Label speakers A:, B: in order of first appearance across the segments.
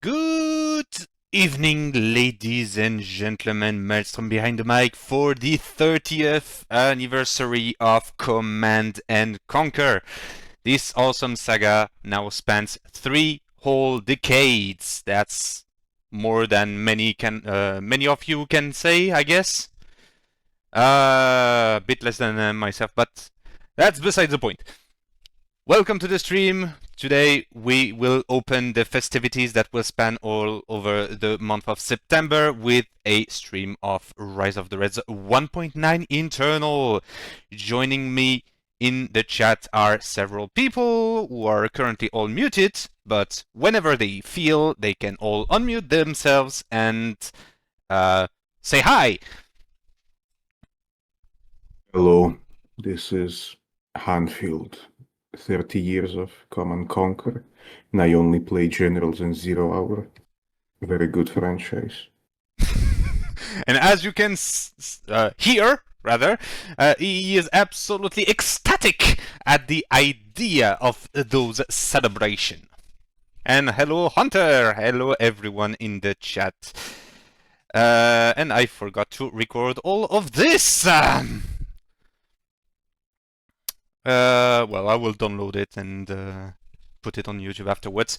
A: Good evening, ladies and gentlemen. Maelstrom behind the mic for the 30th anniversary of Command and Conquer. This awesome saga now spans 3 whole decades. That's more than many of you can say, I guess. A bit less than myself, but that's beside the point. Welcome to the stream. Today we will open the festivities that will span all over the month of September with a stream of Rise of the Reds 1.9 internal. Joining me in the chat are several people who are currently all muted, but whenever they feel, they can all unmute themselves and say hi.
B: Hello, this is Hanfield. 30 years of Command Conquer, and I only play generals in 0 Hour. Very good franchise.
A: And as you can hear, he is absolutely ecstatic at the idea of those celebration. And hello, Hunter. Hello, everyone in the chat. And I forgot to record all of this. Well, I will download it and put it on YouTube afterwards.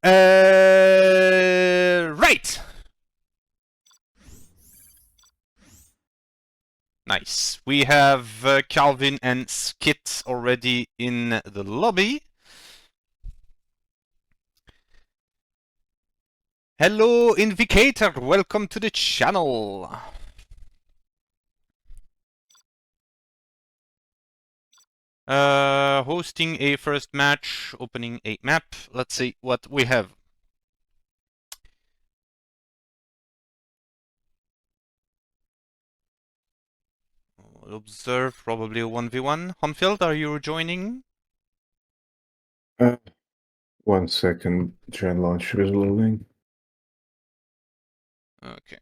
A: Right. Nice. We have Calvin and Skit already in the lobby. Hello, Invicator. Welcome to the channel. Hosting a first match, opening a map. Let's see what we have. Observe probably a 1v1. Hanfield, are you joining?
B: 1 second, Gen Launcher is loading.
A: Okay.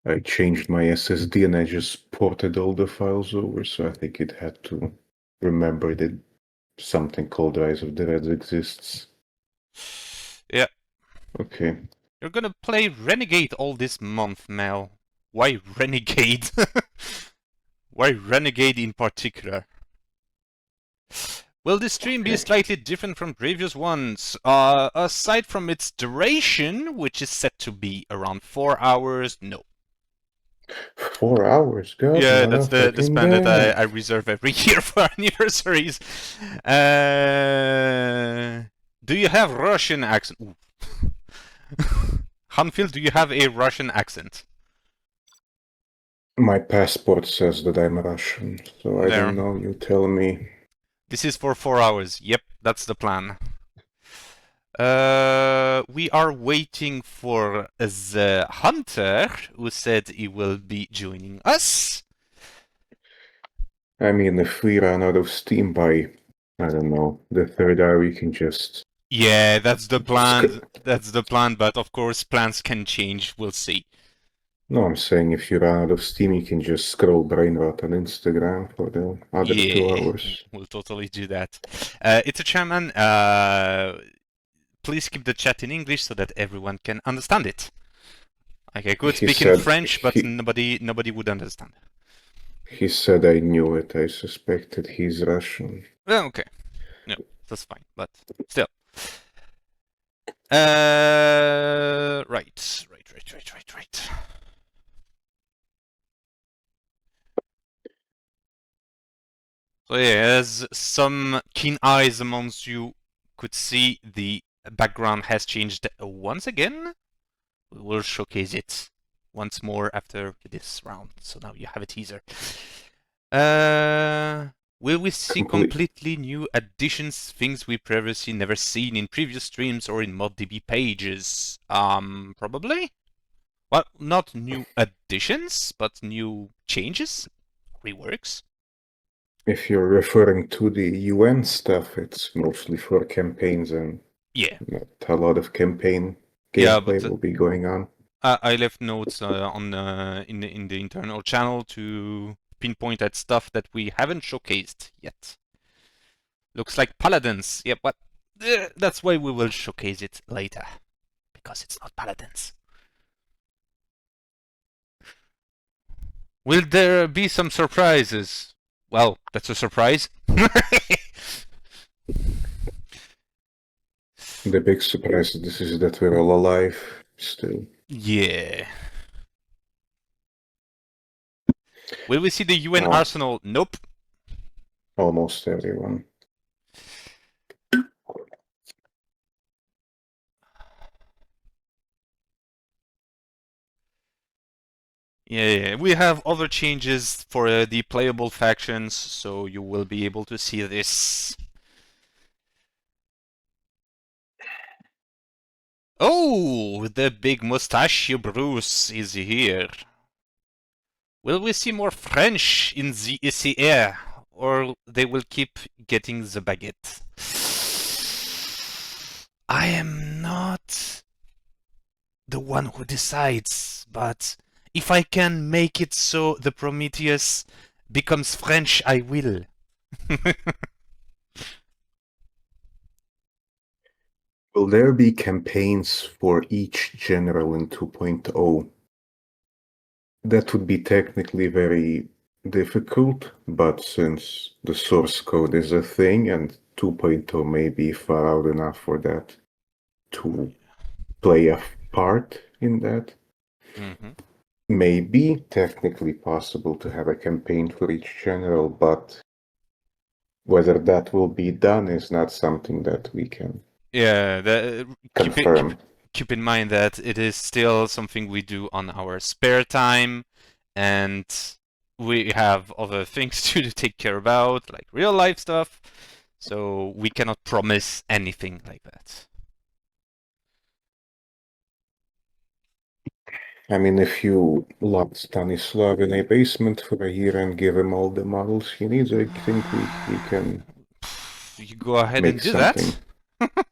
B: I changed my SSD and I just ported all the files over, so I think it had to remember that something called Rise of the Reds exists.
A: Yeah.
B: Okay.
A: You're gonna play Renegade all this month, Mel. Why Renegade? Why Renegade in particular? Will this stream be slightly different from previous ones? Aside from its duration, which is set to be around 4 hours, no.
B: 4 hours, God.
A: Yeah, that's the span that I reserve every year for anniversaries. Do you have Russian accent? Hanfield, do you have a Russian accent?
B: My passport says that I'm Russian, so I don't know, you tell me.
A: This is for 4 hours. Yep, that's the plan. We are waiting for the Hunter, who said he will be joining us.
B: I mean, if we run out of steam by, I don't know, the 3rd hour, we can just...
A: Yeah, that's the plan. That's the plan, but of course plans can change. We'll see.
B: No, I'm saying if you run out of steam, you can just scroll brain rot on Instagram for the other 2 hours.
A: We'll totally do that. It's a chairman. Please keep the chat in English so that everyone can understand it. Okay, good. Speaking French, but nobody would understand.
B: He said I knew it. I suspected he's Russian.
A: Well, okay. No, that's fine, but still. Right. So yeah, as some keen eyes amongst you could see, the background has changed once again. We will showcase it once more after this round. So now you have a teaser. Will we see completely new additions, things we previously never seen in previous streams or in ModDB pages? Probably. Well, not new additions, but new changes, reworks.
B: If you're referring to the UN stuff, it's mostly for campaigns and not a lot of campaign gameplay will be going on.
A: I left notes on in the internal channel to pinpoint at stuff that we haven't showcased yet. Looks like paladins. Yep, but That's why we will showcase it later, because it's not paladins. Will there be some surprises? Well, that's a surprise.
B: The big surprise of this is that we're all alive still.
A: Yeah. Will we see the UN
B: Oh.
A: arsenal? Nope.
B: Almost everyone.
A: Yeah, we have other changes for the playable factions, so you will be able to see this. Oh, the big mustache Bruce is here. Will we see more French in the ECR, or they will keep getting the baguette? I am not the one who decides, but if I can make it so the Prometheus becomes French, I will.
B: Will there be campaigns for each general in 2.0? That would be technically very difficult, but since the source code is a thing and 2.0 may be far out enough for that to play a part in that, may be technically possible to have a campaign for each general, but whether that will be done is not something that we can confirm.
A: Keep in mind that it is still something we do on our spare time, and we have other things to take care about, like real life stuff, so we cannot promise anything like that.
B: I mean, if you lock Stanislav in a basement for a year and give him all the models he needs, I think we can
A: You go ahead
B: make
A: and do
B: something.
A: that.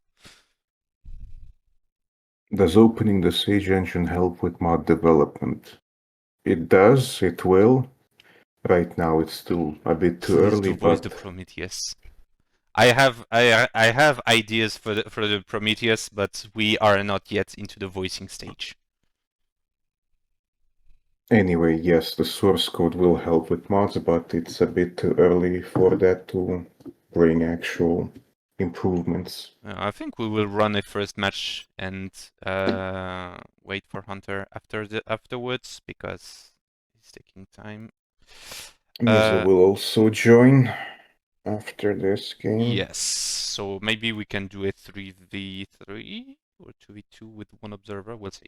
B: Does opening the Sage engine help with mod development? It does, it will. Right now it's still a bit too early,
A: Voice
B: but
A: the Prometheus. I have ideas for the Prometheus, but we are not yet into the voicing stage.
B: anyway, yes, the source code will help with mods, but it's a bit too early for that to bring actual improvements.
A: I think we will run a first match and wait for Hunter afterwards, because he's taking time.
B: Miso will also join after this game.
A: Yes, so maybe we can do a 3v3 or 2v2 with one observer. We'll see.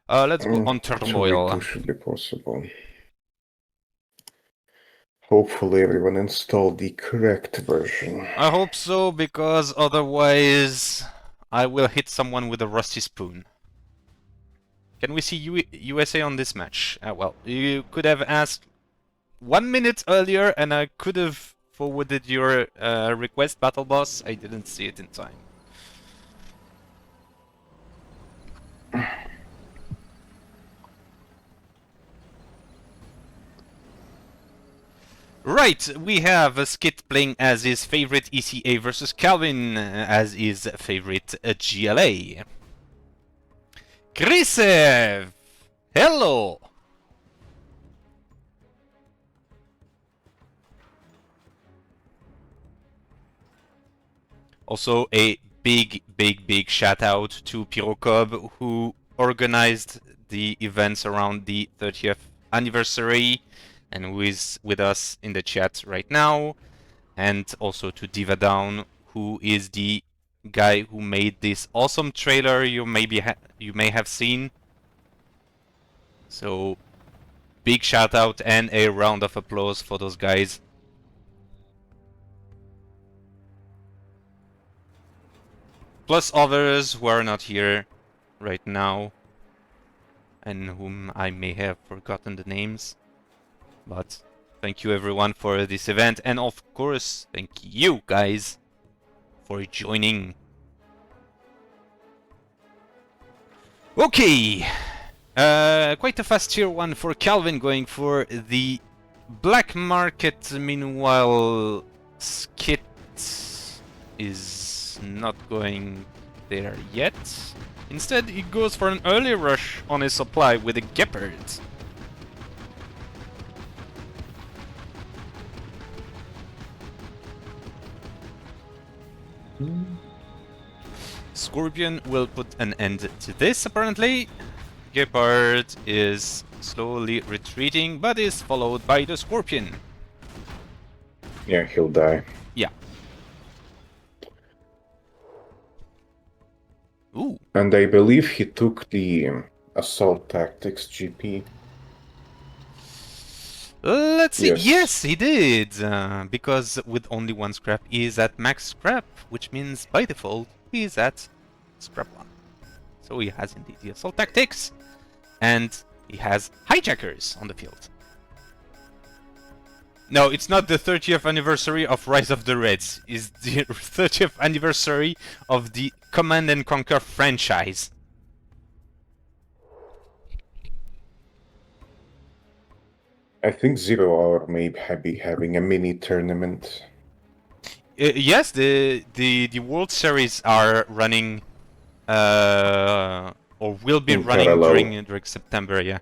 A: Let's go on Turmoil.
B: 2v2 should be possible. Hopefully everyone installed the correct version.
A: I hope so, because otherwise I will hit someone with a rusty spoon. Can we see USA on this match? Well, you could have asked 1 minute earlier and I could have forwarded your request, Battle Boss. I didn't see it in time. Right, we have Skit playing as his favorite ECA versus Calvin as his favorite GLA. Krisev! Hello! Also a big shout out to Pirokob, who organized the events around the 30th anniversary and who is with us in the chat right now, and also to Diva Down, who is the guy who made this awesome trailer you may have seen. So big shout out and a round of applause for those guys. Plus others who are not here right now and whom I may have forgotten the names. But thank you everyone for this event, and of course thank you guys for joining. Okay, quite a fast tier 1 for Calvin, going for the black market. Meanwhile, Skit is not going there yet. Instead, he goes for an early rush on his supply with a Gepard. Scorpion will put an end to this, apparently. Gepard is slowly retreating, but is followed by the Scorpion.
B: Yeah, he'll die.
A: Yeah. Ooh.
B: And I believe he took the assault tactics GP.
A: Let's see.
B: Yes.
A: Yes, he did. Because with only one scrap, he is at max scrap, which means by default he is at scrap 1. So he has indeed the assault tactics, and he has hijackers on the field. No, it's not the 30th anniversary of Rise of the Reds. It's the 30th anniversary of the Command and Conquer franchise.
B: I think 0 Hour may be having a mini tournament.
A: Yes, the World Series are running, or will be
B: In
A: running
B: parallel.
A: during September. Yeah.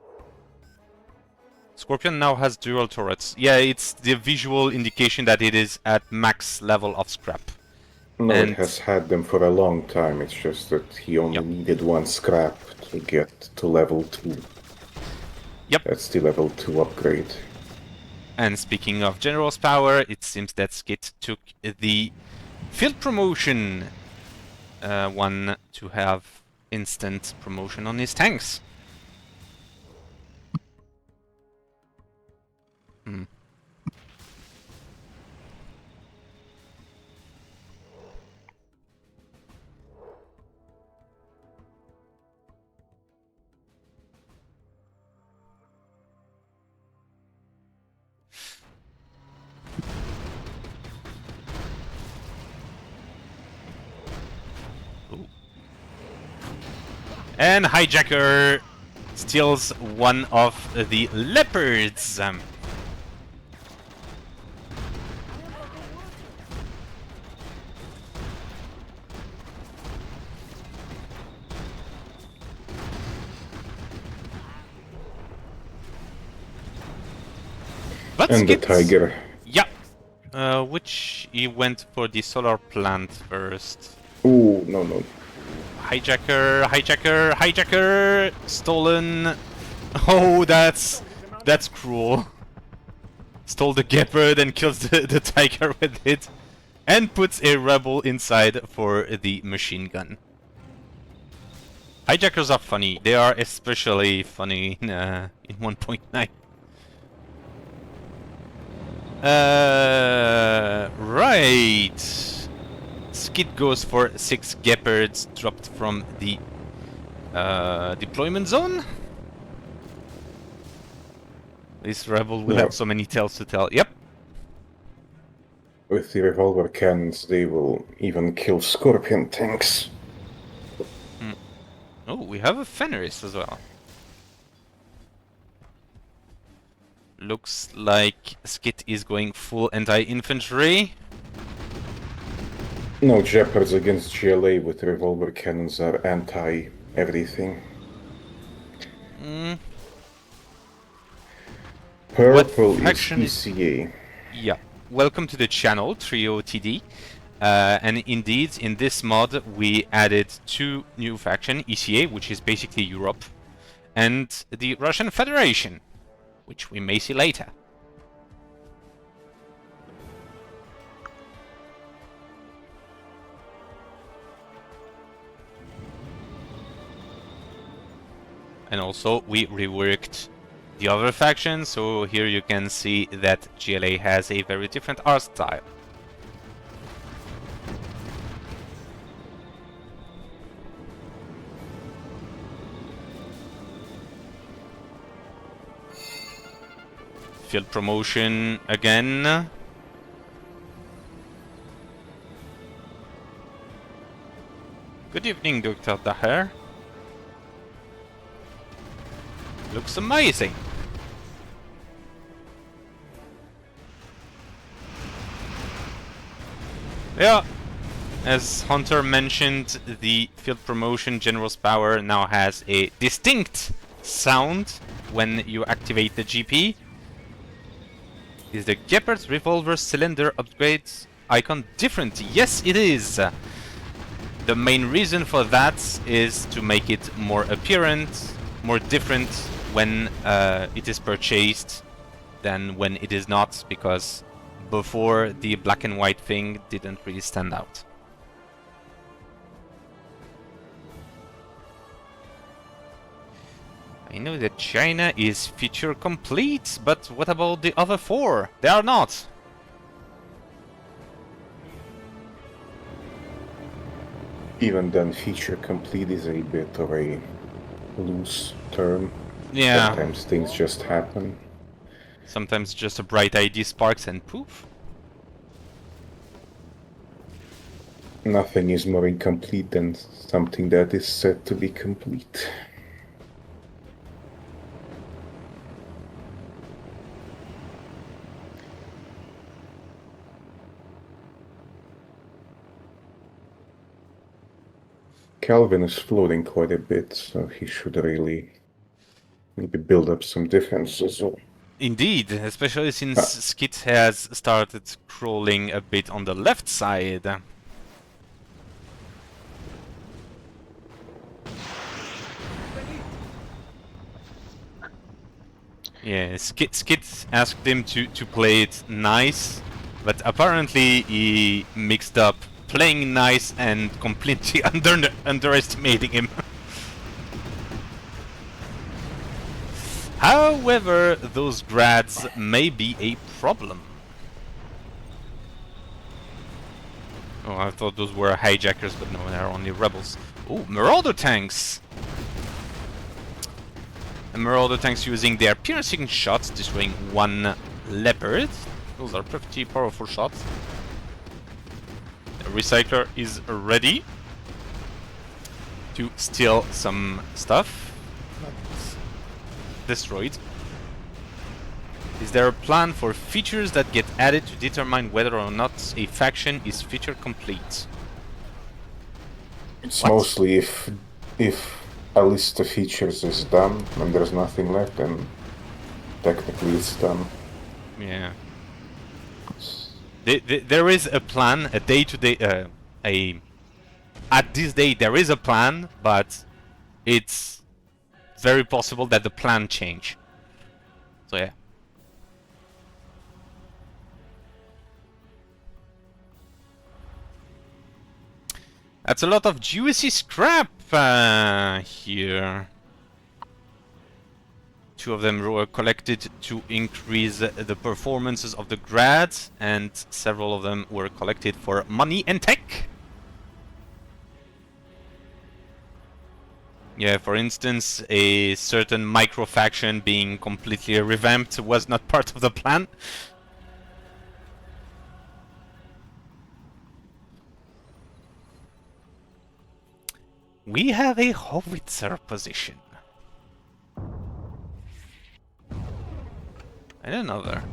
A: Scorpion now has dual turrets. Yeah, it's the visual indication that it is at max level of scrap.
B: No,
A: And-
B: it has had them for a long time. It's just that he only needed 1 scrap to get to level 2.
A: Yep.
B: That's the level 2 upgrade.
A: And speaking of General's power, it seems that Skit took the field promotion one to have instant promotion on his tanks. And Hijacker steals one of the leopards. But
B: And the
A: Skit-
B: tiger.
A: Yeah. Which he went for the solar plant first.
B: Ooh, no.
A: Hijacker, hijacker, hijacker! Stolen! Oh, that's cruel. Stole the Gepard and kills the tiger with it. And puts a rebel inside for the machine gun. Hijackers are funny. They are especially funny in 1.9. Right. Skid goes for 6 Gepards dropped from the deployment zone. This rebel will have so many tales to tell. Yep.
B: With the revolver cannons, they will even kill Scorpion tanks.
A: Oh, we have a Fenris as well. Looks like Skit is going full anti-infantry.
B: No, Jeopards against GLA with revolver cannons are anti-everything. Purple is
A: faction is-
B: ECA.
A: Yeah. Welcome to the channel, Trio TD. And indeed, in this mod, we added 2 new factions, ECA, which is basically Europe, and the Russian Federation, which we may see later. And also, we reworked the other faction, so here you can see that GLA has a very different art style. Field promotion again. Good evening, Dr. Daher. Looks amazing. Yeah. As Hunter mentioned, the field promotion General's Power now has a distinct sound when you activate the GP. Is the Gepard's revolver cylinder upgrades icon different? Yes, it is! The main reason for that is to make it more apparent, more different when it is purchased than when it is not, because before the black and white thing didn't really stand out. I know that China is feature complete, but what about the other 4? They are not.
B: Even then, feature complete is a bit of a loose term.
A: Yeah.
B: Sometimes things just happen.
A: Sometimes just a bright idea sparks and poof.
B: Nothing is more incomplete than something that is said to be complete. Calvin is floating quite a bit, so he should really maybe build up some defenses.
A: Indeed, especially since Skit has started crawling a bit on the left side. Yeah, Skit asked him to play it nice, but apparently he mixed up playing nice and completely underestimating him. However, those grads may be a problem. Oh, I thought those were hijackers, but no, they're only rebels. Oh, Marauder tanks! And Marauder tanks using their piercing shots, destroying 1 leopard. Those are pretty powerful shots. The recycler is ready to steal some stuff. Destroyed. Is there a plan for features that get added to determine whether or not a faction is feature complete?
B: It's mostly if a list of features is done and there's nothing left, then technically it's done.
A: Yeah. There is a plan, a day-to-day, at this day there is a plan, but it's very possible that the plan change. So yeah. That's a lot of juicy scrap here. 2 of them were collected to increase the performances of the grads, and several of them were collected for money and tech. Yeah, for instance, a certain micro faction being completely revamped was not part of the plan. We have a howitzer position. And another.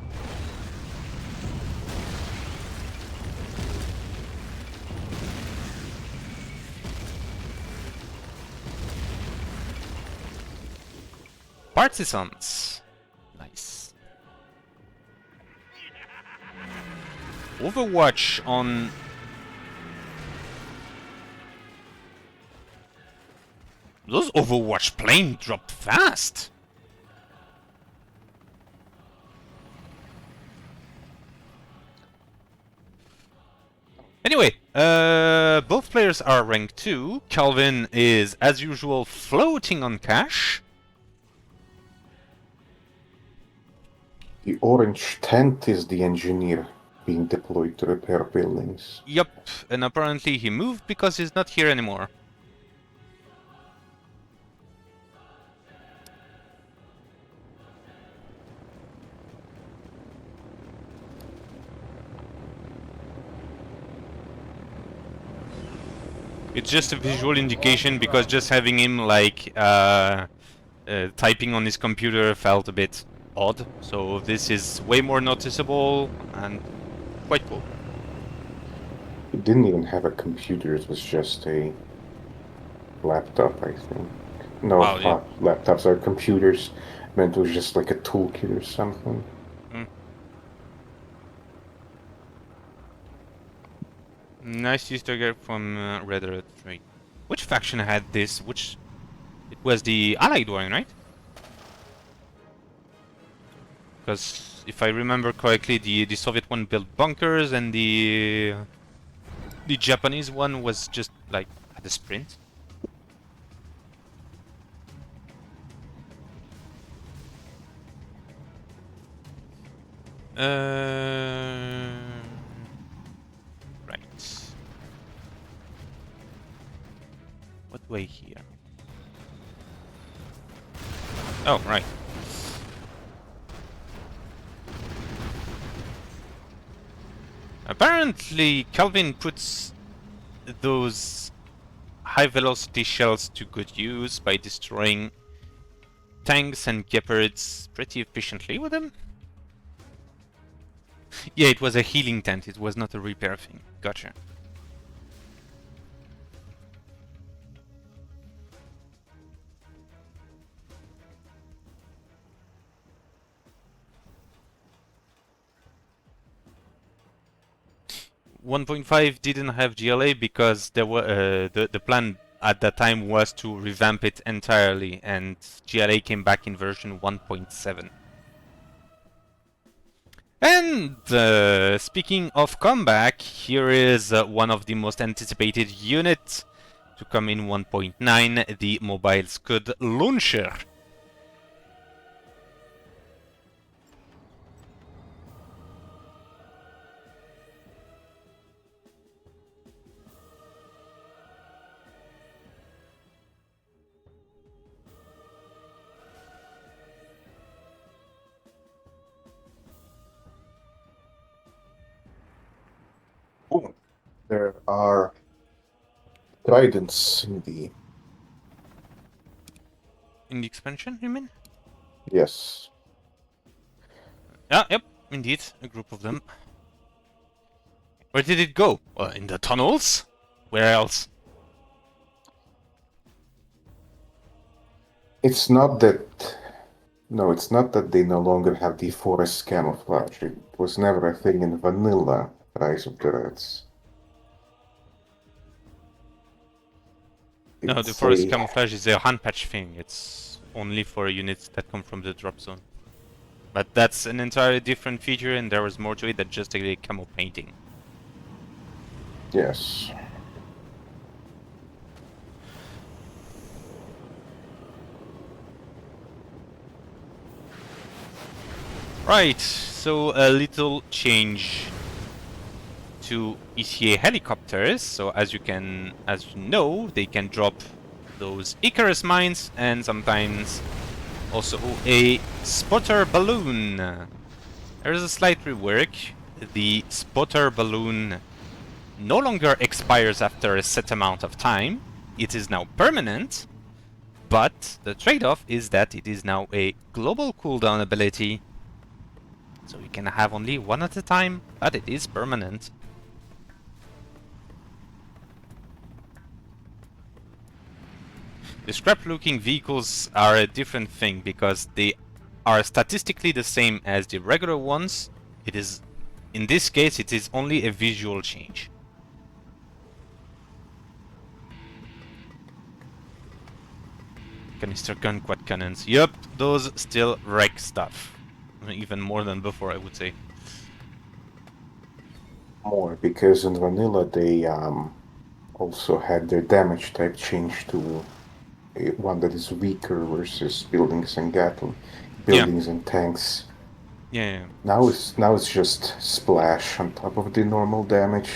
A: Partisans. Nice. Overwatch on... Those Overwatch planes drop fast. Anyway, both players are rank 2. Calvin is, as usual, floating on cash.
B: The orange tent is the engineer being deployed to repair buildings.
A: Yup, and apparently he moved because he's not here anymore. It's just a visual indication, because just having him like typing on his computer felt a bit odd. So this is way more noticeable and quite cool.
B: It didn't even have a computer, it was just a laptop, I think. No,
A: Wow, yeah.
B: laptops are computers. Meant it was just like a toolkit or something.
A: Nice Easter egg from Red Alert 3. Which faction had this? Which... It was the Allied one, right? Because if I remember correctly, the Soviet one built bunkers and the Japanese one was just like at a sprint. Right. What way here? Oh, right. Apparently, Calvin puts those high-velocity shells to good use by destroying tanks and gepards pretty efficiently with them. Yeah, it was a healing tent, it was not a repair thing. Gotcha. .5 didn't have GLA because there were the plan at that time was to revamp it entirely, and GLA came back in version 1.7. And speaking of comeback, here is one of the most anticipated units to come in 1.9, the Mobile Scud Launcher.
B: Oh, there are tridents in the...
A: In the expansion, you mean?
B: Yes.
A: Yeah, yep, indeed, a group of them. Where did it go? In the tunnels? Where else?
B: It's not that... No, it's not that they no longer have the forest camouflage. It was never a thing in vanilla Rise of the Reds.
A: No, the forest camouflage is a hand patch thing. It's only for units that come from the drop zone. But that's an entirely different feature, and there was more to it than just a camo painting.
B: Yes.
A: Right, so a little change to ECA helicopters. So as you know, they can drop those Icarus mines and sometimes also a spotter balloon. There is a slight rework. The spotter balloon no longer expires after a set amount of time. It is now permanent, but the trade-off is that it is now a global cooldown ability. So you can have only one at a time, but it is permanent. The scrap-looking vehicles are a different thing because they are statistically the same as the regular ones. It is, in this case, it is only a visual change. Canister gun, quad cannons. Yup, those still wreck stuff. Even more than before, I would say.
B: More, because in vanilla they also had their damage type changed to one that is weaker versus buildings and buildings and tanks.
A: Yeah.
B: Now it's just splash on top of the normal damage.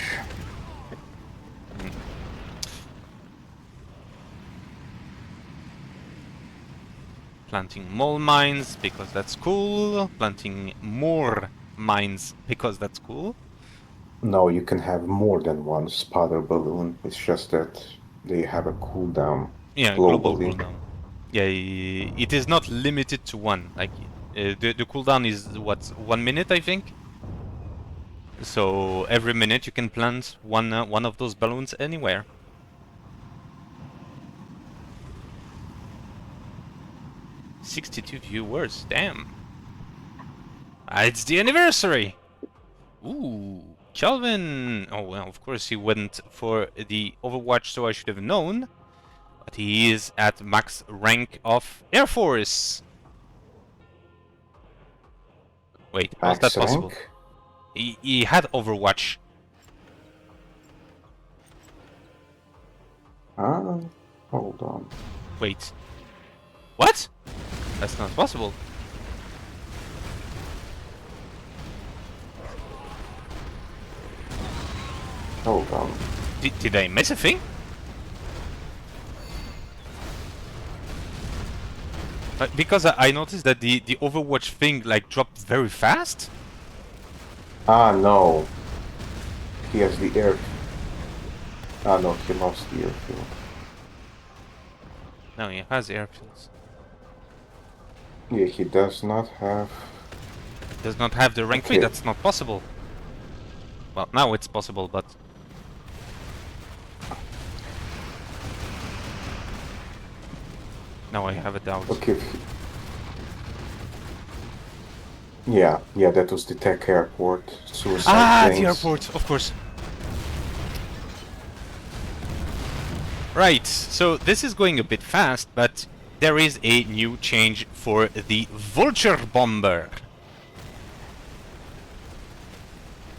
A: Planting more mines because that's cool. Planting more mines because that's cool.
B: No, you can have more than one spotter balloon. It's just that they have a cooldown.
A: Yeah, global
B: globally.
A: cooldown. Yeah, it is not limited to one. Like the cooldown is what, 1 minute, I think. So every minute you can plant one of those balloons anywhere. "62 viewers, damn. It's the anniversary! Ooh, Calvin! Oh well, of course he went for the Overwatch, so I should have known. But he is at max rank of Air Force. Wait, how's that
B: Max
A: possible?
B: rank?
A: He had Overwatch.
B: Ah, hold on.
A: Wait. What? That's not possible.
B: Hold on.
A: Did I miss a thing? Because I noticed that the Overwatch thing like dropped very fast.
B: Ah, no. He has the air. Ah, no, he lost the airfield.
A: No, he has airfields.
B: Yeah, he does not have.
A: Does not have the rank 3.
B: Okay.
A: That's not possible. Well, now it's possible, but now I have a doubt.
B: Okay. Yeah, that was the tech airport. Suicide planes.
A: The airport, of course. Right, so this is going a bit fast, but there is a new change for the Vulture Bomber.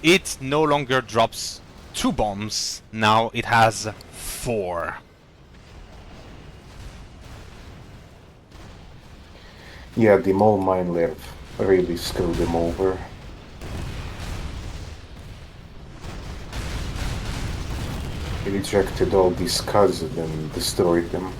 A: It no longer drops 2 bombs, now it has 4.
B: Yeah, the mole mine layer really screwed him over. He rejected all these scuds and then destroyed them.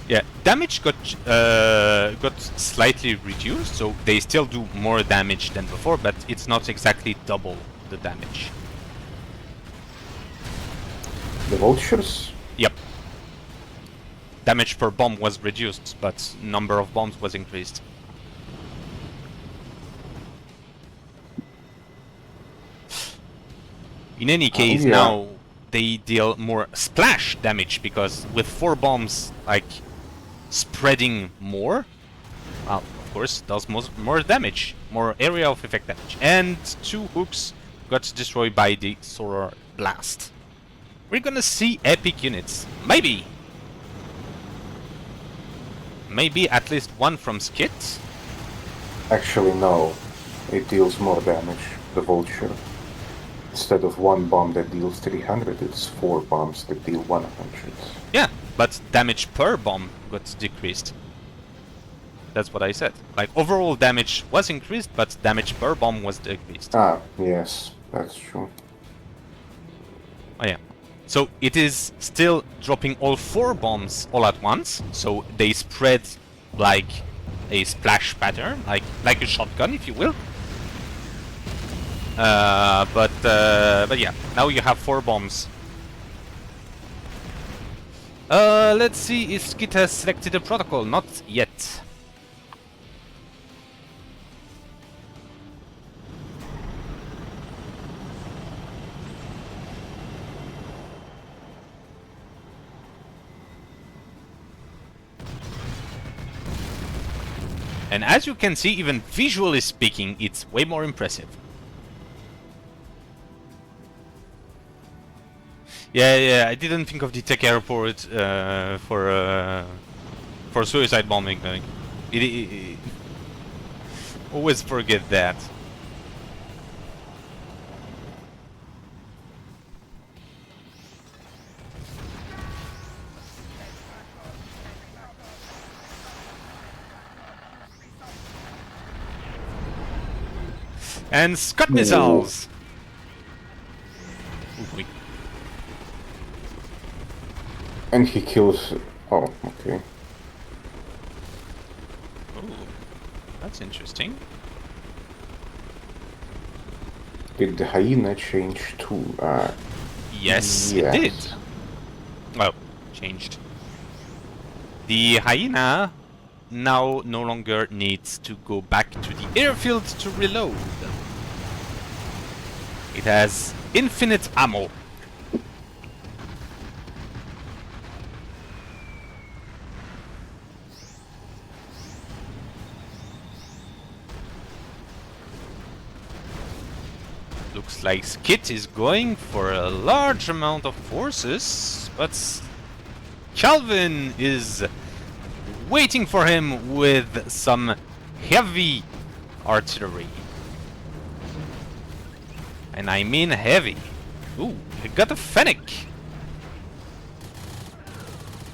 A: Yeah, damage got slightly reduced, so they still do more damage than before, but it's not exactly double the damage.
B: The vultures?
A: Yep. Damage per bomb was reduced, but number of bombs was increased. In any case,
B: yeah.
A: now they deal more splash damage, because with 4 bombs, like, spreading more, well, of course, does more damage, more area of effect damage. And 2 hooks got destroyed by the solar blast. We're gonna see epic units. Maybe! Maybe at least one from Skit?
B: Actually, no. It deals more damage, the vulture. Instead of 1 bomb that deals 300, it's 4 bombs that deal 100.
A: Yeah, but damage per bomb got decreased. That's what I said. Like, overall damage was increased, but damage per bomb was decreased.
B: Ah, yes, that's true.
A: Oh yeah. So it is still dropping all 4 bombs all at once, so they spread like a splash pattern, like a shotgun, if you will. But yeah, now you have 4 bombs. Let's see if Skit has selected a protocol. Not yet. And as you can see, even visually speaking, it's way more impressive. Yeah, I didn't think of the tech airport for suicide bombing. Like, always forget that. And Scud missiles! Ooh,
B: And he kills... Oh, okay.
A: ooh, that's interesting.
B: Did the hyena change too?
A: Yes, it did. Well, changed. the hyena now no longer needs to go back to the airfield to reload. It has infinite ammo. Looks like Skit is going for a large amount of forces, but Calvin is waiting for him with some heavy artillery. And I mean heavy. Ooh, he got a Fennec.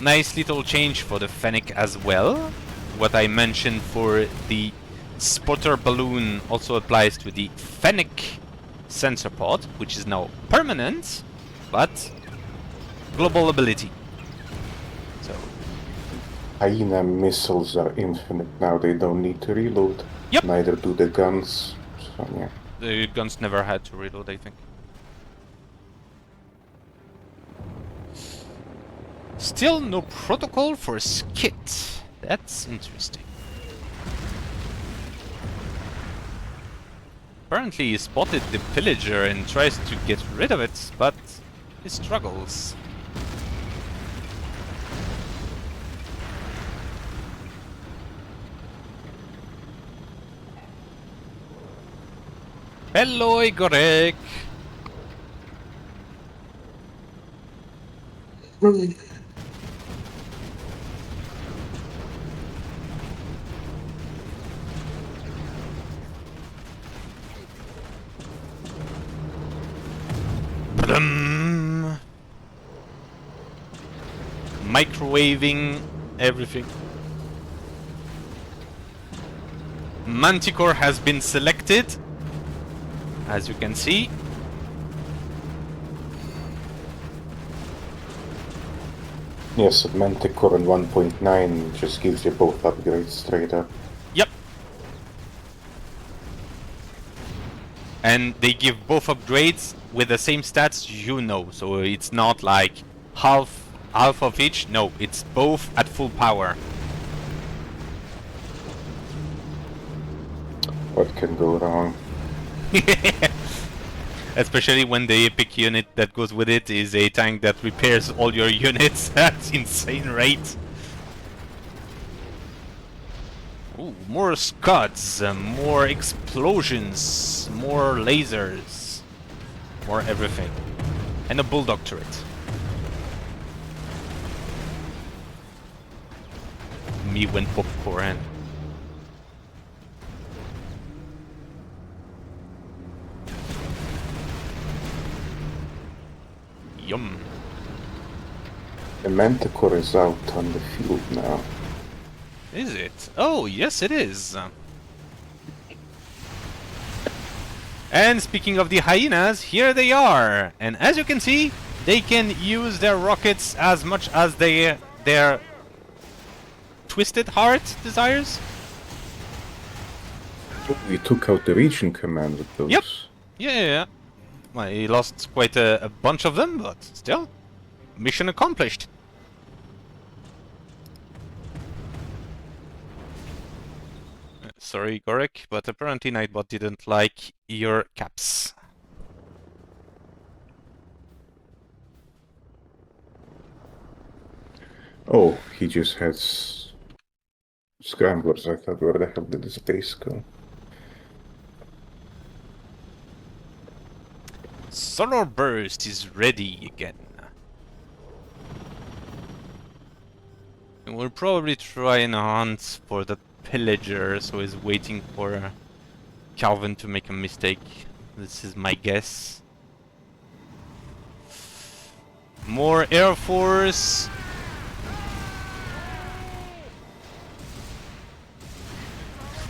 A: Nice little change for the Fennec as well. What I mentioned for the spotter balloon also applies to the Fennec sensor pod, which is now permanent, but global ability. So
B: Hyena missiles are infinite now, they don't need to reload.
A: Yep.
B: Neither do the guns. So yeah.
A: the guns never had to reload, I think. Still no protocol for Skit. That's interesting. Apparently he spotted the pillager and tries to get rid of it, but he struggles. Hello, Igorek! Ba-dum! Microwaving everything. Manticore has been selected, as you can see.
B: Yes, Manticore and 1.9 just gives you both upgrades straight up.
A: Yep. And they give both upgrades with the same stats, you know. So it's not like half of each. No, it's both at full power.
B: What can go wrong?
A: Especially when the epic unit that goes with it is a tank that repairs all your units at insane rate. Ooh, more scuds, more explosions, more lasers, more everything. And a bulldog turret. Me went popcorn. Yum.
B: The Manticore is out on the field now.
A: Is it? Oh, yes it is. And speaking of the hyenas, here they are. And as you can see, they can use their rockets as much as their twisted heart desires.
B: We took out the region command with those.
A: Yep. Yeah. Well, he lost quite a bunch of them, but still, mission accomplished. Sorry, Gorek, but apparently Nightbot didn't like your caps.
B: Oh, he just has scramblers. I thought, where the hell did the space go?
A: Solar Burst is ready again. We'll probably try and hunt for the pillager, so he's waiting for Calvin to make a mistake. This is my guess. More Air Force.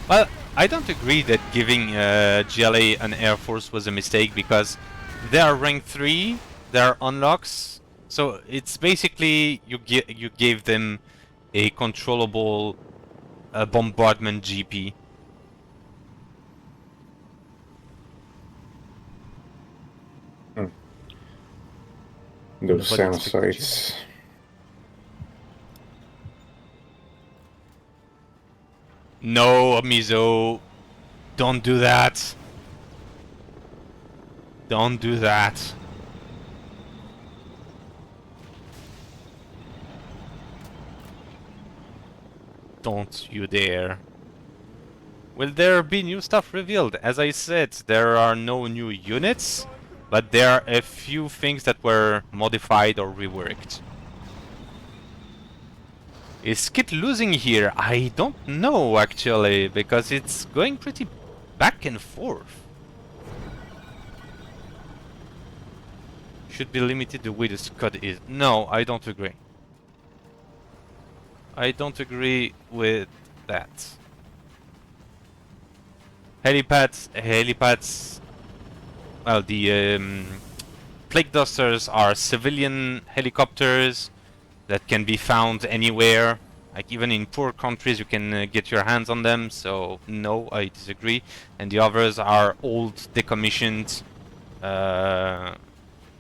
A: Well, I don't agree that giving GLA an Air Force was a mistake, because they are rank 3, they are unlocks, so it's basically you gave them a controllable bombardment GP.
B: Those
A: Nobody
B: SAM
A: expected
B: sites.
A: No, Mizo. Don't do that. Don't do that. Don't you dare. Will there be new stuff revealed? As I said, there are no new units, but there are a few things that were modified or reworked. Is Kit losing here? I don't know actually, because it's going pretty back and forth. Should be limited the way the squad is. No, I don't agree. I don't agree with that. Helipads. Well, the plague dusters are civilian helicopters that can be found anywhere. Like even in poor countries, you can get your hands on them. So no, I disagree. And the others are old, decommissioned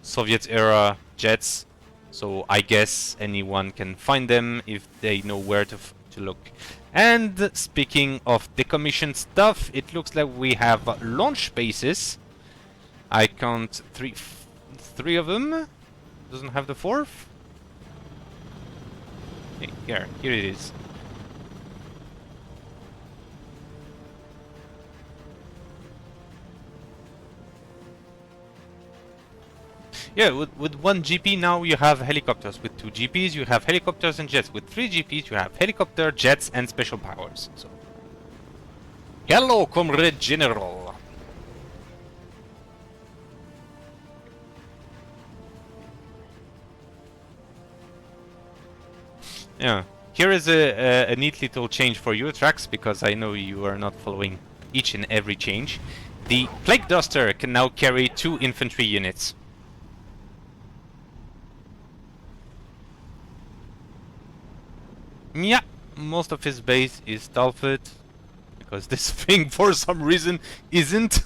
A: Soviet-era jets. So I guess anyone can find them if they know where to look. And speaking of decommissioned stuff, it looks like we have launch bases. I count three of them. Doesn't have the fourth. Okay, here it is. Yeah, with 1 GP now you have helicopters. With 2 GPs you have helicopters and jets. With 3 GPs you have helicopter, jets and special powers. So, hello, Comrade General. Yeah, here is a neat little change for you, Trax, because I know you are not following each and every change. The Plague Duster can now carry 2 infantry units. Yeah, most of his base is Talfit, because this thing for some reason isn't.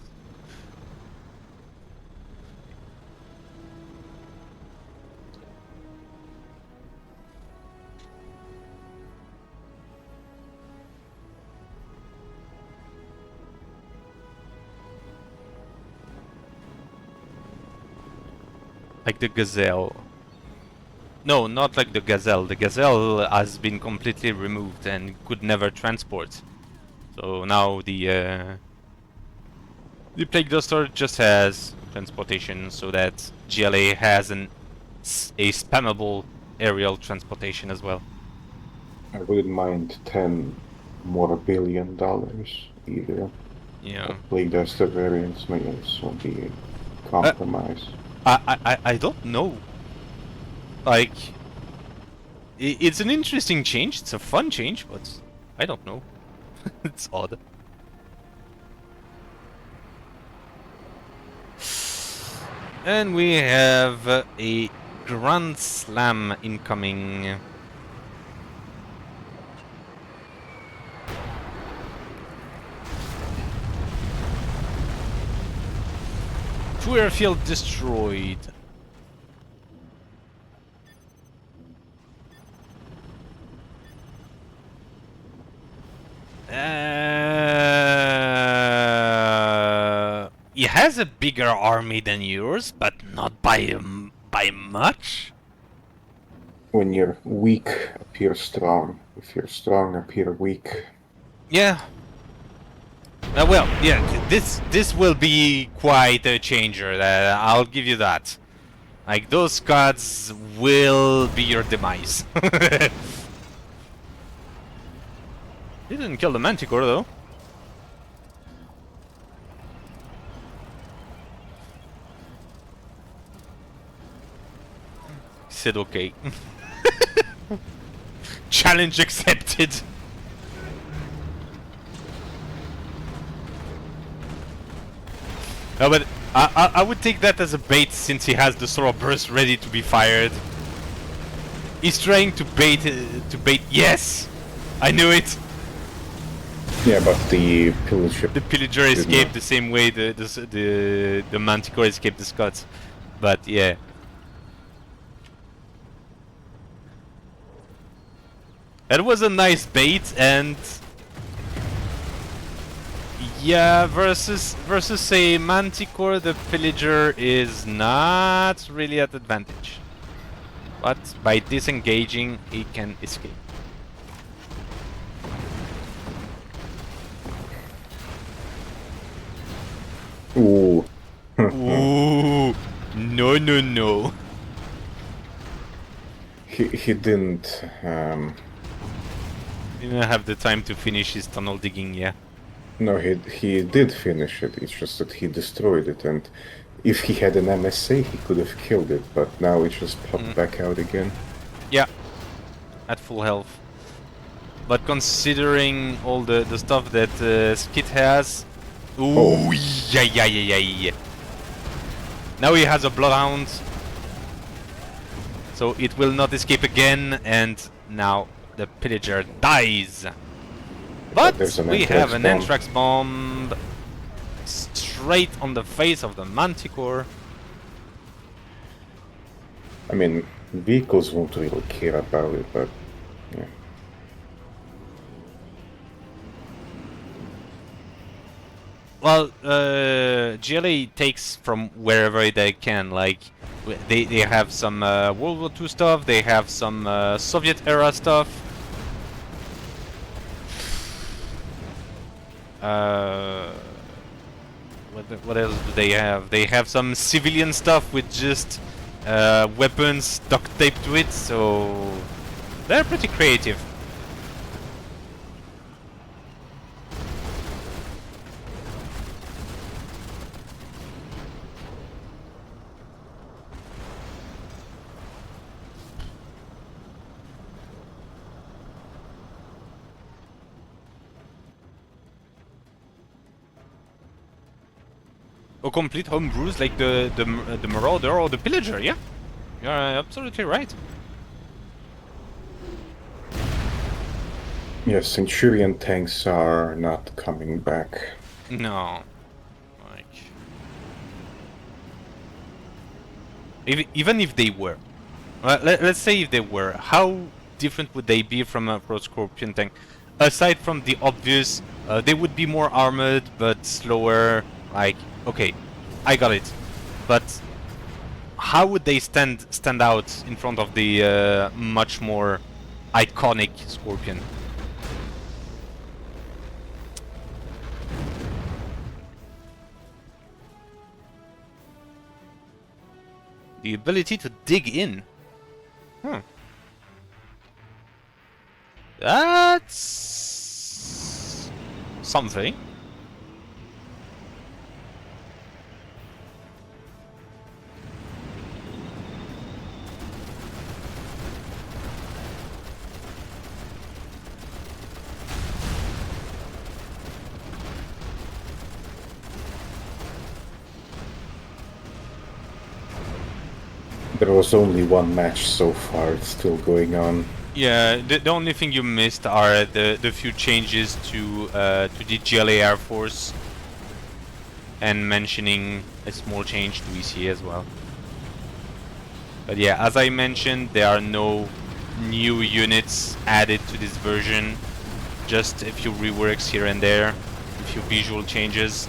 A: Like the Gazelle. No, not like the Gazelle. The Gazelle has been completely removed and could never transport. So now the Plague Duster just has transportation, so that GLA has a spammable aerial transportation as well.
B: I wouldn't mind $10 more billion either.
A: Yeah.
B: Plague Duster variants may also be compromised.
A: I don't know. Like, it's an interesting change. It's a fun change, but I don't know. It's odd. And we have a Grand Slam incoming. Airfield destroyed. He has a bigger army than yours, but not by much.
B: When you're weak, appear strong. If you're strong, appear weak.
A: Yeah. Well, yeah. This will be quite a changer. I'll give you that. Like, those gods will be your demise. He didn't kill the Manticore though. He said okay. Challenge accepted. No, but I would take that as a bait, since he has the Sword of Burst ready to be fired. He's trying to bait. Yes, I knew it.
B: Yeah, but the pillager.
A: The pillager escaped the same way the Manticore escaped the Scots, but yeah. That was a nice bait, and Yeah, versus a Manticore, the Pillager is not really at advantage. But by disengaging, he can escape.
B: Ooh.
A: Ooh, no.
B: He didn't.
A: Didn't have the time to finish his tunnel digging, yeah.
B: No, he did finish it. It's just that he destroyed it, and if he had an MSA, he could have killed it. But now it just popped back out again.
A: Yeah, at full health. But considering all the stuff that Skit has, ooh, yeah. Now he has a Bloodhound, so it will not escape again, and now the Pillager dies. But we have an Anthrax Bomb straight on the face of the Manticore.
B: I mean, vehicles won't really care about it, but yeah.
A: Well, GLA takes from wherever they can. Like, they have some World War II stuff. They have some Soviet era stuff. What else do they have? They have some civilian stuff with just weapons duct taped to it. So they're pretty creative. Or complete homebrews like the Marauder or the Pillager, yeah? You're absolutely right.
B: Yes, Centurion tanks are not coming back.
A: No. Like... Even if they were. Let's say if they were, how different would they be from a Pro Scorpion tank? Aside from the obvious, they would be more armored but slower, like... Okay, I got it. But how would they stand out in front of the much more iconic Scorpion? The ability to dig in. That's something.
B: There was only one match so far, it's still going on.
A: Yeah, the only thing you missed are the few changes to the GLA Air Force, and mentioning a small change to ECA as well. But yeah, as I mentioned, there are no new units added to this version, just a few reworks here and there, a few visual changes.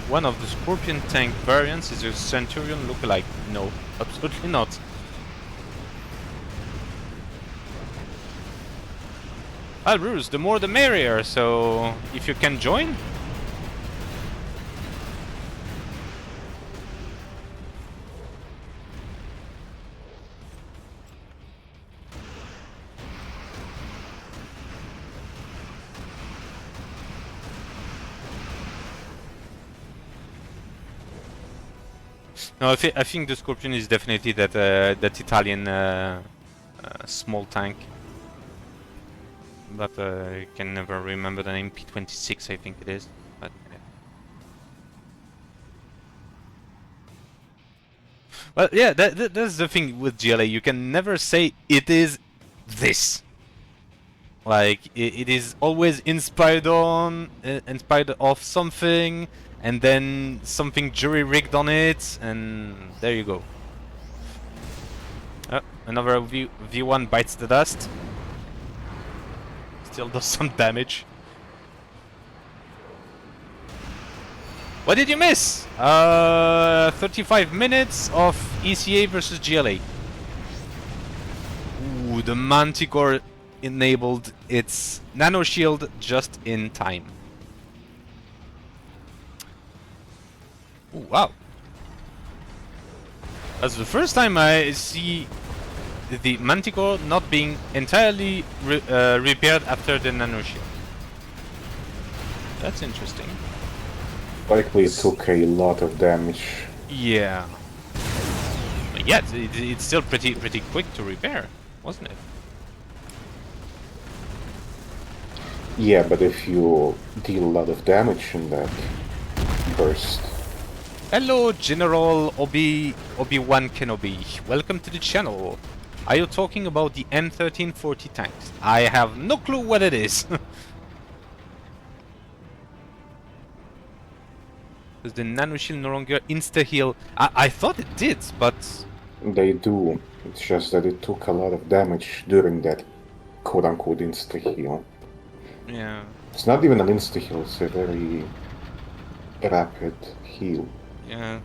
A: One of the Scorpion tank variants is a Centurion lookalike. No, absolutely not. Well, Bruce, the more the merrier, so if you can join. No, I think the Scorpion is definitely that Italian small tank. But I can never remember the name. P26, I think it is. But, yeah. Well, yeah, that's the thing with GLA. You can never say it is this. Like it is always inspired of something, and then something jury-rigged on it, and there you go. Another V1 bites the dust. Still does some damage. What did you miss? 35 minutes of ECA versus GLA. Ooh, the Manticore enabled its nano shield just in time. Ooh, wow. That's the first time I see the Manticore not being entirely repaired after the nano shield. That's interesting.
B: Likely it took a lot of damage.
A: Yeah. But yeah, it's still pretty quick to repair, wasn't it?
B: Yeah, but if you deal a lot of damage in that burst.
A: Hello, General Obi-Wan Kenobi. Welcome to the channel. Are you talking about the M1340 tanks? I have no clue what it is. Does the nano shield no longer insta-heal? I thought it did, but...
B: They do. It's just that it took a lot of damage during that quote-unquote insta-heal.
A: Yeah.
B: It's not even an insta-heal, it's a very rapid heal.
A: Yeah.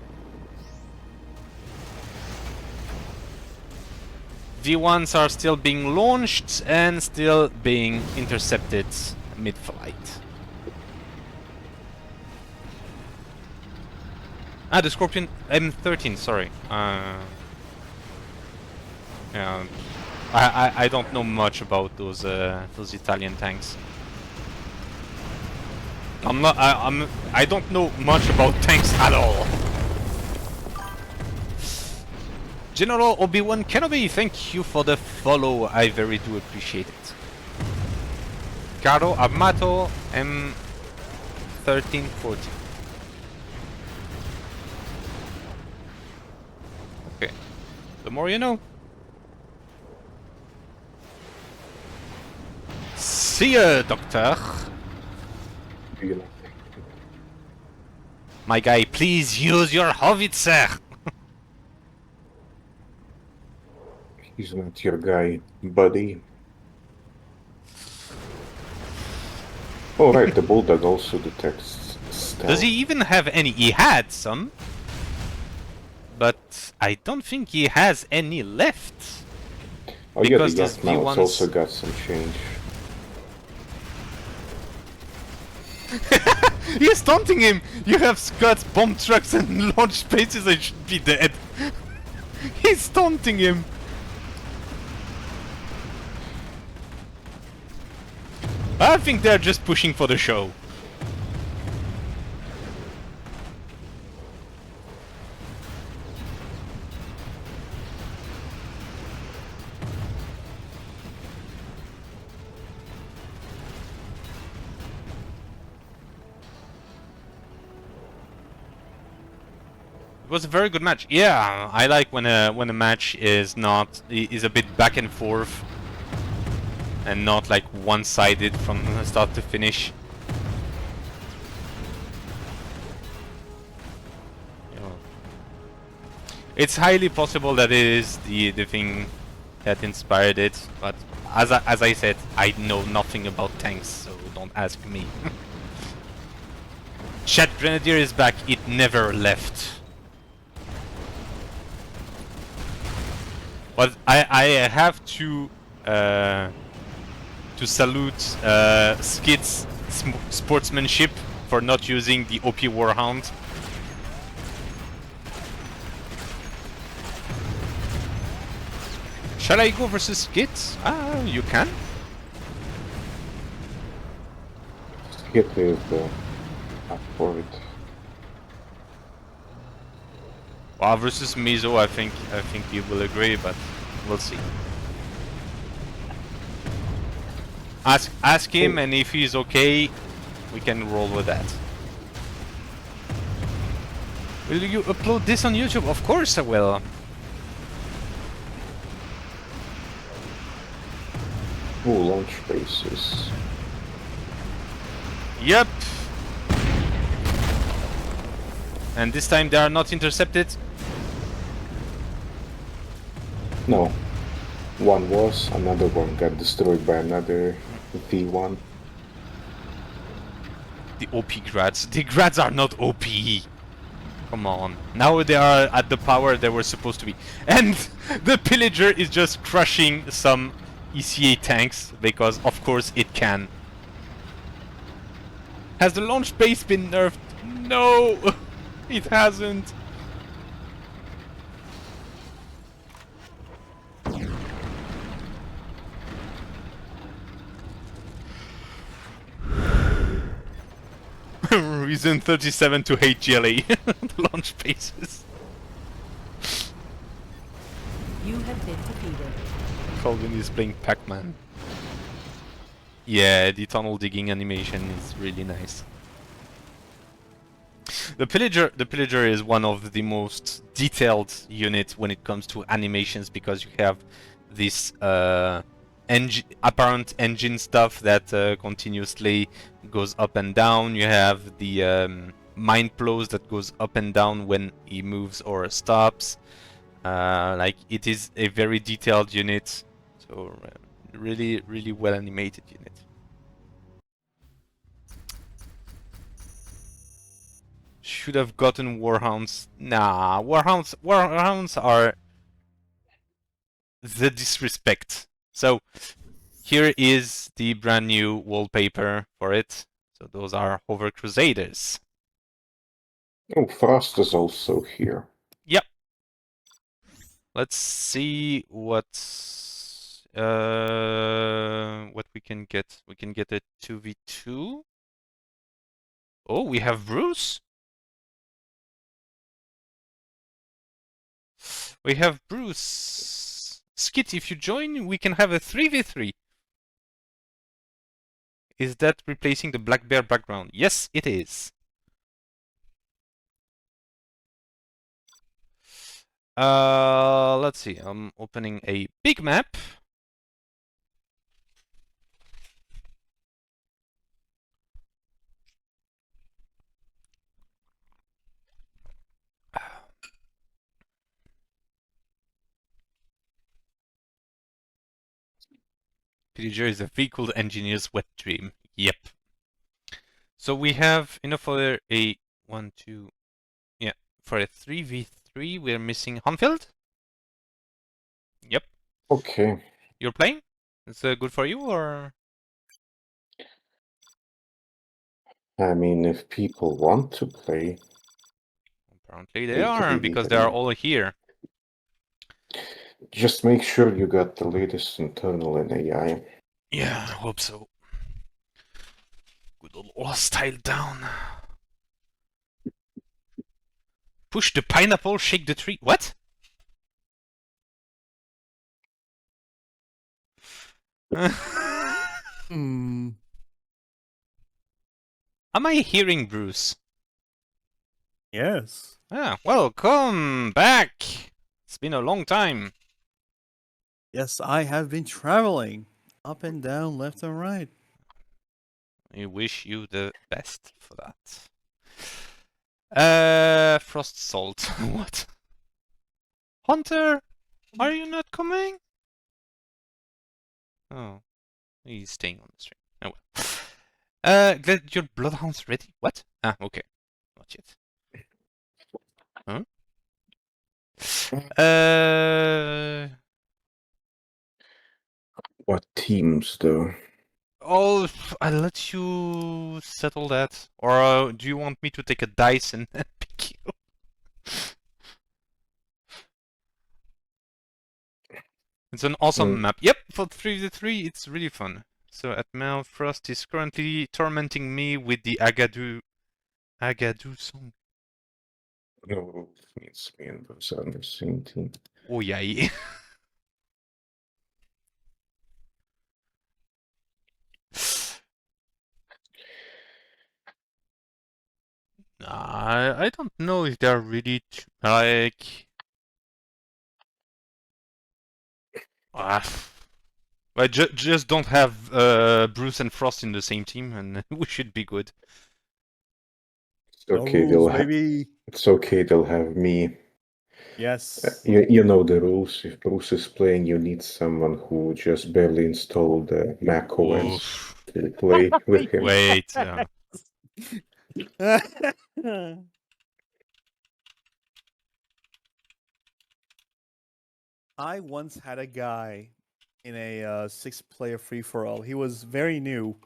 A: V1s are still being launched and still being intercepted mid-flight. Ah, the Scorpion M13, sorry. Yeah, I don't know much about those Italian tanks. I don't know much about tanks at all. General Obi-Wan Kenobi, thank you for the follow. I very do appreciate it. Caro Amato M1340. Okay. The more you know. See ya, Doctor. My guy, please use your howitzer.
B: He's not your guy, buddy. Oh right, the Bulldog also detects stealth.
A: Does he even have any? He had some. But I don't think he has any left.
B: Oh
A: because
B: yeah,
A: these
B: the now
A: V1s...
B: it's also got some change.
A: He's taunting him! You have Scott's bomb trucks and launch spaces, I should be dead. He's taunting him! I think they're just pushing for the show. It was a very good match. Yeah, I like when a match is a bit back and forth and not like one-sided from start to finish. It's highly possible that it is the thing that inspired it, but as I said, I know nothing about tanks, so don't ask me. Chat Grenadier is back. It never left. But I have to salute Skid's sportsmanship for not using the OP Warhound. Shall I go versus Skid? Ah, you can.
B: Skid is up for it.
A: Well, versus Mizo, I think you will agree, but we'll see. Ask him, and if he's okay, we can roll with that. Will you upload this on YouTube? Of course I will.
B: Oh, launch bases.
A: Yep. And this time they are not intercepted.
B: No. One was, another one got destroyed by another V1.
A: The OP grads. The grads are not OP. Come on. Now they are at the power they were supposed to be. And the pillager is just crushing some ECA tanks because of course it can. Has the launch base been nerfed? No! It hasn't. Reason 37 to hate GLA. The launch bases.
C: You have been defeated.
A: Colvin is playing Pac-Man. Yeah, the tunnel digging animation is really nice. The pillager is one of the most detailed units when it comes to animations because you have this apparent engine stuff that continuously goes up and down. You have the mine plows that goes up and down when he moves or stops. Like it is a very detailed unit, so really well animated unit. Should have gotten Warhounds. Nah, Warhounds are the disrespect. So here is the brand new wallpaper for it. So those are Hover Crusaders.
B: Oh, Frost is also here.
A: Yep. Let's see what we can get. We can get a 2v2. Oh, we have Bruce. We have Bruce. Skit, if you join, we can have a 3v3. Is that replacing the black bear background? Yes, it is. Let's see. I'm opening a big map. Pillager is a vehicle engineer's wet dream. Yep. So we have enough for a 1, 2. Yeah, for a 3v3, we're missing hanfield. Yep.
B: Okay.
A: You're playing? Is it good for you or?
B: I mean, if people want to play,
A: Apparently they
B: they
A: are,
B: can
A: because
B: leave
A: they are
B: it.
A: all here.
B: Just make sure you got the latest internal in AI.
A: Yeah, I hope so. Good old hostile down. Push the pineapple, shake the tree. What?
D: Hmm.
A: Am I hearing Bruce?
D: Yes.
A: Ah, welcome back. It's been a long time.
D: Yes, I have been traveling up and down, left and right.
A: I wish you the best for that. Frost Salt. What? Hunter, are you not coming? Oh, he's staying on the stream. Oh well. Glad your bloodhound's ready. What? Ah, okay. Not yet. Huh?
B: What teams, though?
A: Oh, I'll let you settle that. Or do you want me to take a dice and pick you? It's an awesome map. Yep, for 3v3, it's really fun. So at Mel, Frost is currently tormenting me with the Agadu song.
B: No, means me and Bruce are on the same team.
A: Oh yeah. I don't know if they're really like. Ah, But just don't have Bruce and Frost in the same team, and we should be good.
B: It's
D: No
B: okay,
D: rules, baby.
B: it's okay, they'll have me.
D: Yes.
B: You know the rules. If Bruce is playing, you need someone who just barely installed Mac OS
A: Oof.
B: to play with him.
A: Wait.
D: I once had a guy in a 6-player free-for-all. He was very new.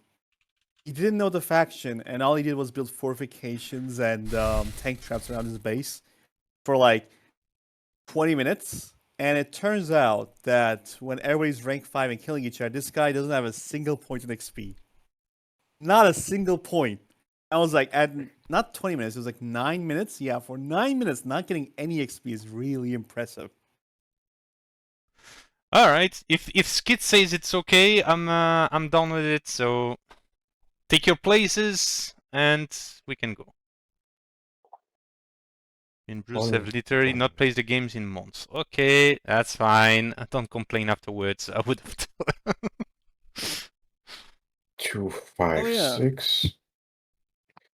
D: He didn't know the faction, and all he did was build fortifications and tank traps around his base for like 20 minutes. And it turns out that when everybody's rank 5 and killing each other, this guy doesn't have a single point in XP. Not a single point. I was like, at not 20 minutes, it was like 9 minutes. Yeah, for 9 minutes, not getting any XP is really impressive.
A: All right. If Skid says it's okay, I'm done with it. So take your places, and we can go. And Bruce have literally not played the games in months. Okay, that's fine. Don't complain afterwards. I would have.
B: 2, 5,
D: Oh, yeah.
B: 6.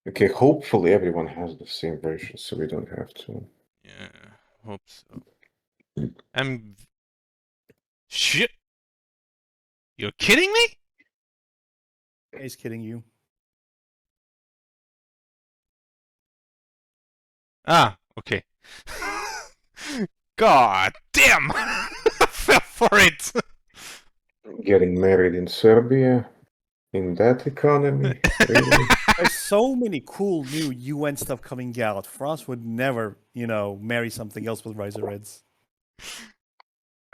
B: Okay, hopefully everyone has the same version, so we don't have to.
A: Yeah, hope so. I'm. Shit. You're kidding me?
D: He's kidding you.
A: Ah, okay. God damn! I fell for it.
B: Getting married in Serbia? In that economy? Really?
D: There's so many cool new UN stuff coming out. Frost would never, marry something else with Riser Reds.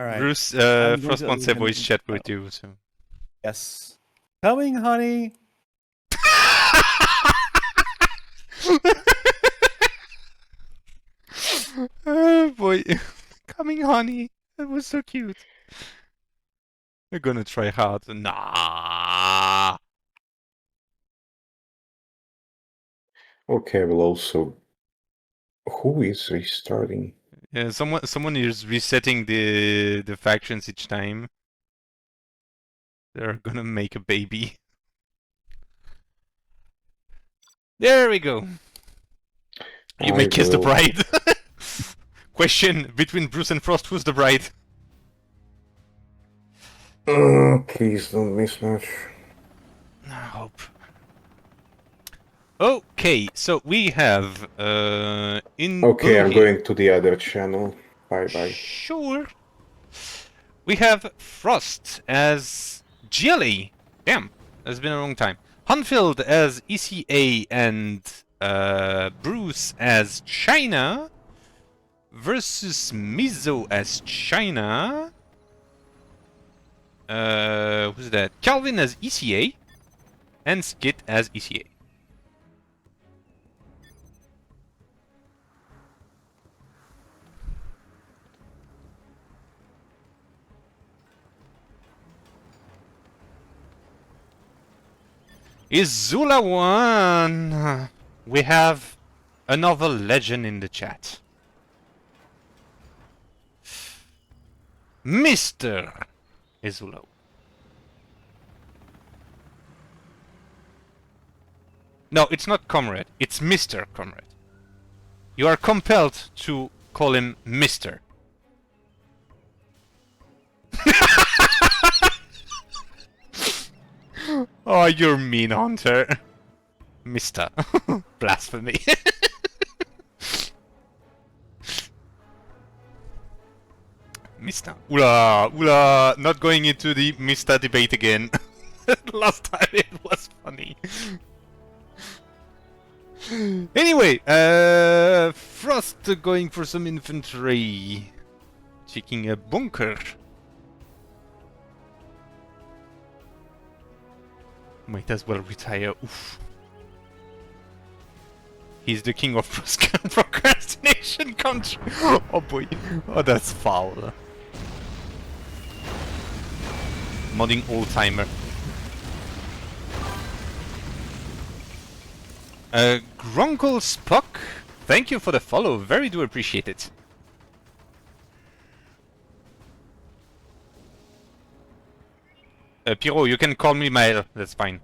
D: All right.
A: Bruce,
D: I'm going
A: Frost
D: to
A: wants a
D: leave him
A: voice
D: in-
A: chat with you, so.
D: Yes. Coming, honey.
A: Oh boy. Coming, honey. That was so cute. We're gonna try hard. Nah.
B: Okay, well also, who is restarting?
A: Yeah, someone is resetting the factions each time. They're gonna make a baby. There we go. You may kiss the bride. Question between Bruce and Frost, who's the bride?
B: Please don't mismatch.
A: I hope. Okay, so we have in.
B: Okay, I'm going to the other channel. Bye bye.
A: Sure. We have Frost as Jelly. Damn, that's been a long time. Hanfield as ECA and Bruce as China versus Mizo as China. Who's that? Calvin as ECA and Skit as ECA. Is Zula one? We have another legend in the chat. Mr. Izulo. No, it's not Comrade. It's Mr. Comrade. You are compelled to call him Mr. Oh, you're mean, Hunter. Mr. Blasphemy. Mr. Ula, not going into the Mr. debate again. Last time it was funny. Anyway, Frost going for some infantry. Checking a bunker. Might as well retire. Oof. He's the king of procrastination country. Oh boy. Oh, that's foul. Modding old-timer. Grunkle Spock, thank you for the follow. Very do appreciate it. Piro, you can call me Mael. That's fine.